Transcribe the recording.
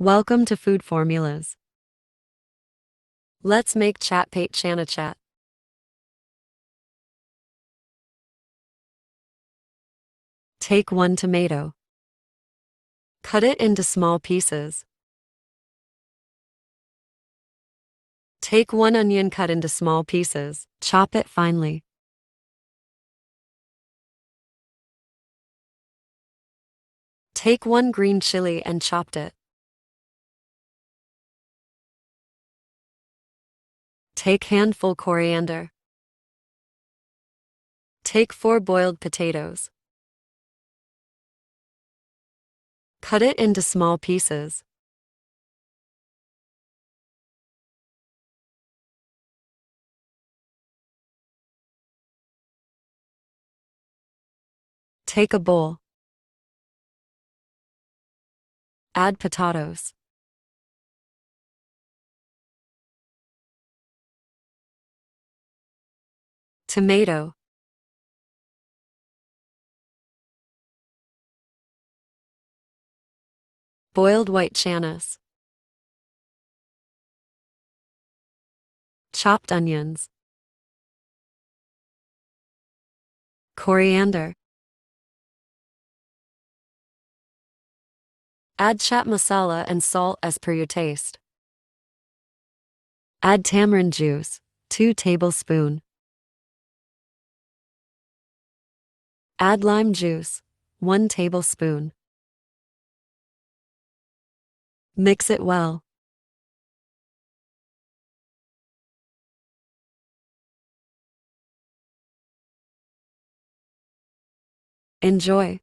Welcome to Food Formulas. Let's make Chana Chat. Take 1 tomato. Cut it into small pieces. Take 1 onion cut into small pieces. Chop it finely. Take 1 green chili and chopped it. Take handful coriander. Take 4 boiled potatoes. Cut it into small pieces. Take a bowl. Add potatoes. Tomato. Boiled white chanas. Chopped onions. Coriander. Add chaat masala and salt as per your taste. Add tamarind juice, 2 tablespoons. Add lime juice, 1 tablespoon. Mix it well. Enjoy.